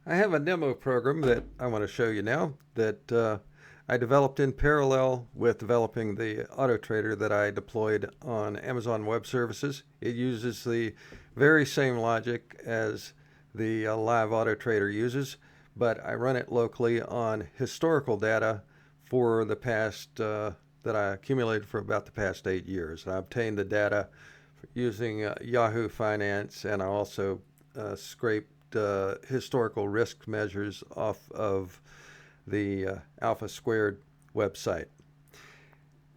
I have a demo program that I want to show you now that I developed in parallel with developing the Autotrader that I deployed on Amazon Web Services. It uses the very same logic as the live Autotrader uses, but I run it locally on historical data for the past that I accumulated for about the past 8 years. I obtained the data using Yahoo Finance, and I also scraped historical risk measures off of the Alpha Squared website.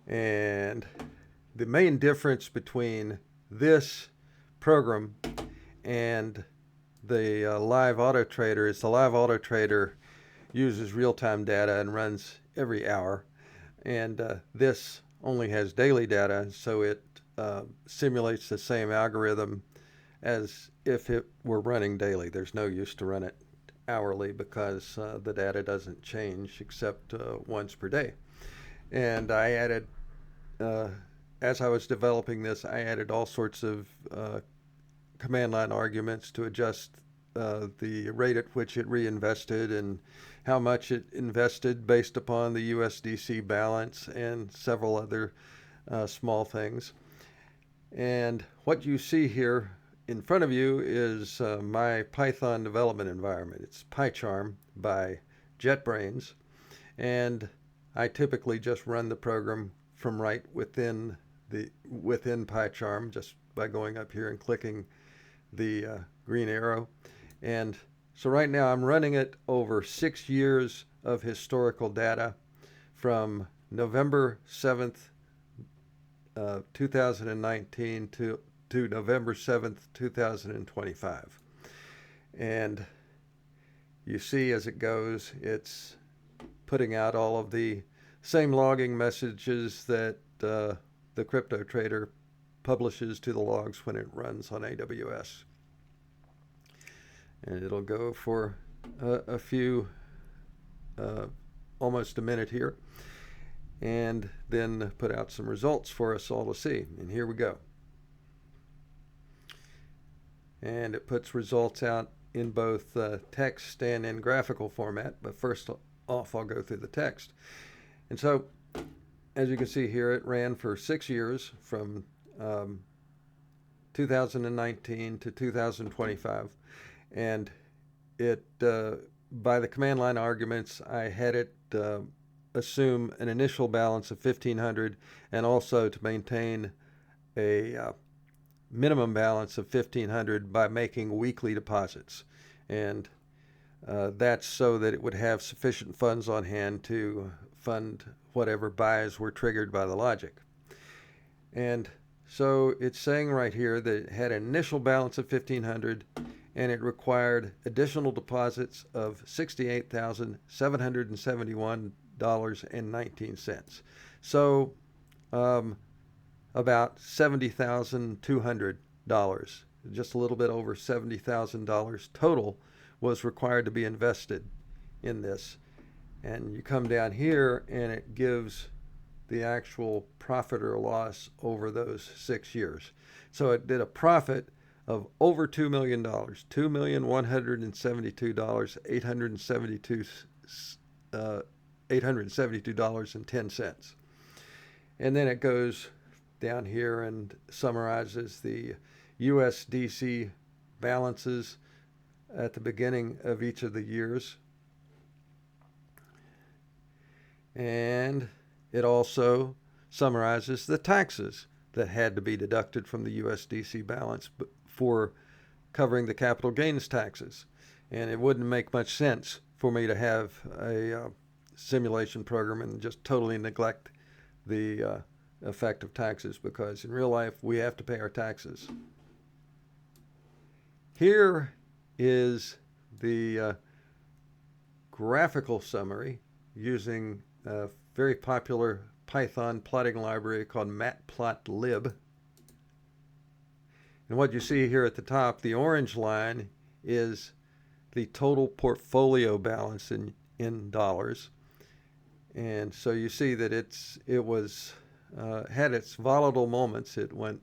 And the main difference between this program and the live auto trader is the live auto trader uses real-time data and runs every hour, and this only has daily data, so it simulates the same algorithm as if it were running daily. There's no use to run it hourly because the data doesn't change except once per day. And I added, uh, as I was developing this, I added all sorts of command line arguments to adjust the rate at which it reinvested and how much it invested based upon the USDC balance and several other small things. And what you see here in front of you is my Python development environment. It's PyCharm by JetBrains, and I typically just run the program from right within PyCharm just by going up here and clicking the green arrow. And so right now I'm running it over 6 years of historical data from November 7th, 2019 to November 7th, 2025. And you see as it goes, it's putting out all of the same logging messages that the crypto trader publishes to the logs when it runs on AWS. And it'll go for a few, almost a minute here, and then put out some results for us all to see. And here we go. And it puts results out in both text and in graphical format. But first off, I'll go through the text. And so, as you can see here, it ran for 6 years from 2019 to 2025. And it, by the command line arguments, I had it assume an initial balance of 1,500 and also to maintain a minimum balance of 1,500 by making weekly deposits. And that's so that it would have sufficient funds on hand to fund whatever buys were triggered by the logic. And so it's saying right here that it had an initial balance of 1,500 and it required additional deposits of $68,771.19. So about $70,200, just a little bit over $70,000 total was required to be invested in this. And you come down here and it gives the actual profit or loss over those 6 years. So it did a profit of over $2 million, $2,172,872.10. And then it goes down here and summarizes the USDC balances at the beginning of each of the years. And it also summarizes the taxes that had to be deducted from the USDC balance for covering the capital gains taxes. And it wouldn't make much sense for me to have a simulation program and just totally neglect the effect of taxes, because in real life we have to pay our taxes. Here is the graphical summary using a very popular Python plotting library called matplotlib. And what you see here at the top, the orange line is the total portfolio balance in dollars. And so you see that it was had its volatile moments. It went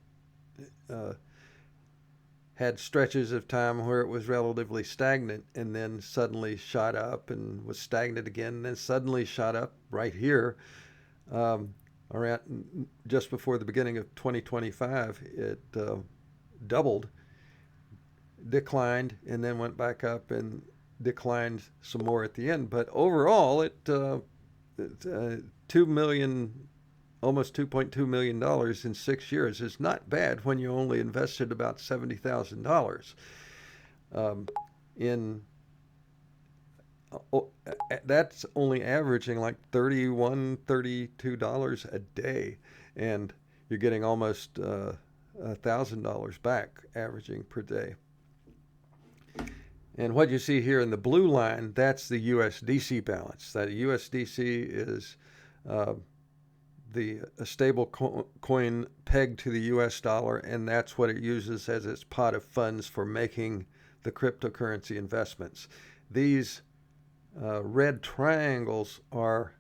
had stretches of time where it was relatively stagnant and then suddenly shot up and was stagnant again and then suddenly shot up right here around just before the beginning of 2025. It doubled, declined, and then went back up and declined some more at the end. But overall, it 2 million, almost $2.2 million in 6 years is not bad when you only invested about $70,000. In That's only averaging like $32 a day, and you're getting almost $1,000 back averaging per day. And what you see here in the blue line, that's the USDC balance. That USDC is a stable coin pegged to the US dollar, and that's what it uses as its pot of funds for making the cryptocurrency investments. These red triangles are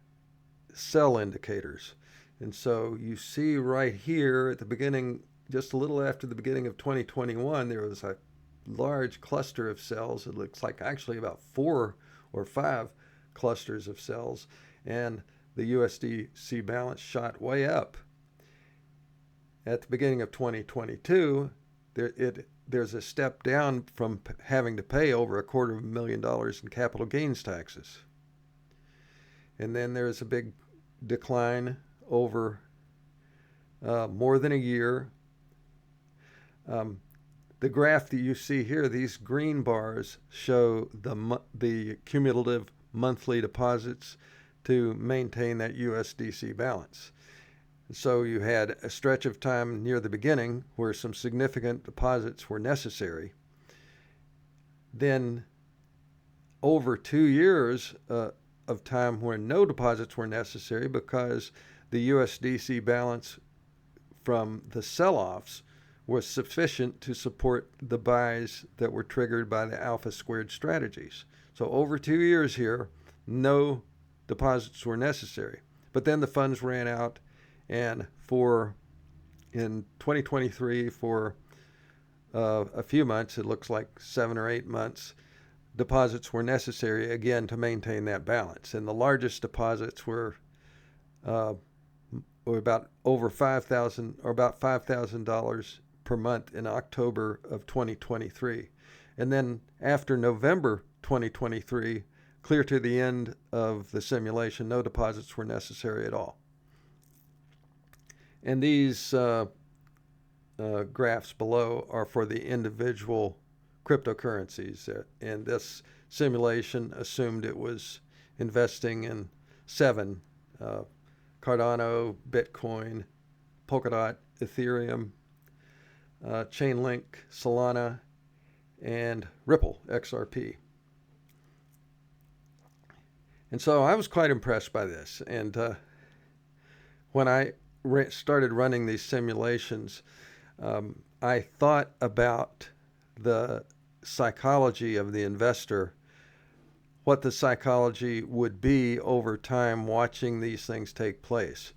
sell indicators. And so you see right here at the beginning, just a little after the beginning of 2021, there was a large cluster of cells. It looks like actually about 4 or 5 clusters of cells, and the USDC balance shot way up. At the beginning of 2022, there's a step down from having to pay over $250,000 in capital gains taxes. And then there's a big decline over more than a year. The graph that you see here, these green bars show the cumulative monthly deposits to maintain that USDC balance. So you had a stretch of time near the beginning where some significant deposits were necessary. Then over 2 years of time when no deposits were necessary because the USDC balance from the sell-offs was sufficient to support the buys that were triggered by the alpha squared strategies. So over 2 years here, no deposits were necessary. But then the funds ran out, and in 2023, for a few months, it looks like 7 or 8 months, deposits were necessary again to maintain that balance. And the largest deposits were about over $5,000 or about $5,000 per month in October of 2023. And then after November 2023, clear to the end of the simulation, no deposits were necessary at all. And these graphs below are for the individual cryptocurrencies. And this simulation assumed it was investing in 7, Cardano, Bitcoin, Polkadot, Ethereum, Chainlink, Solana, and Ripple, XRP. And so I was quite impressed by this. And when I started running these simulations, I thought about the psychology of the investor, what the psychology would be over time watching these things take place.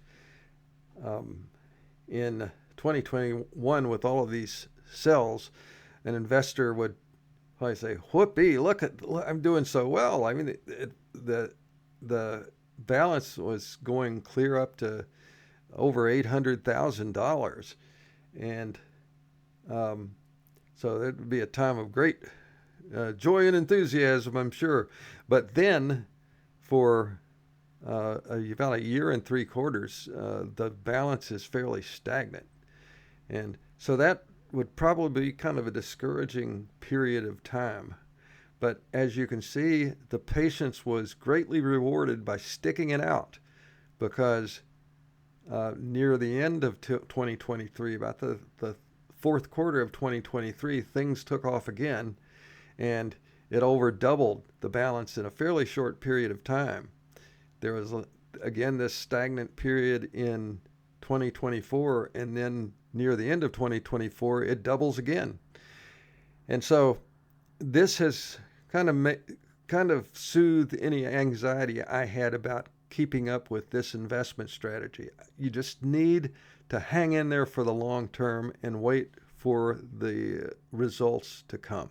In 2021, with all of these cells, an investor would probably say, whoopee, look, I'm doing so well. I mean, the balance was going clear up to over $800,000. And so it would be a time of great joy and enthusiasm, I'm sure. But then for about 1 year and 3/4, the balance is fairly stagnant. And so that would probably be kind of a discouraging period of time. But as you can see, the patience was greatly rewarded by sticking it out, because near the end of 2023, about the fourth quarter of 2023, things took off again, and it over doubled the balance in a fairly short period of time. There was, again, this stagnant period in 2024, and then near the end of 2024, it doubles again. And so this has kind of soothed any anxiety I had about keeping up with this investment strategy. You just need to hang in there for the long term and wait for the results to come.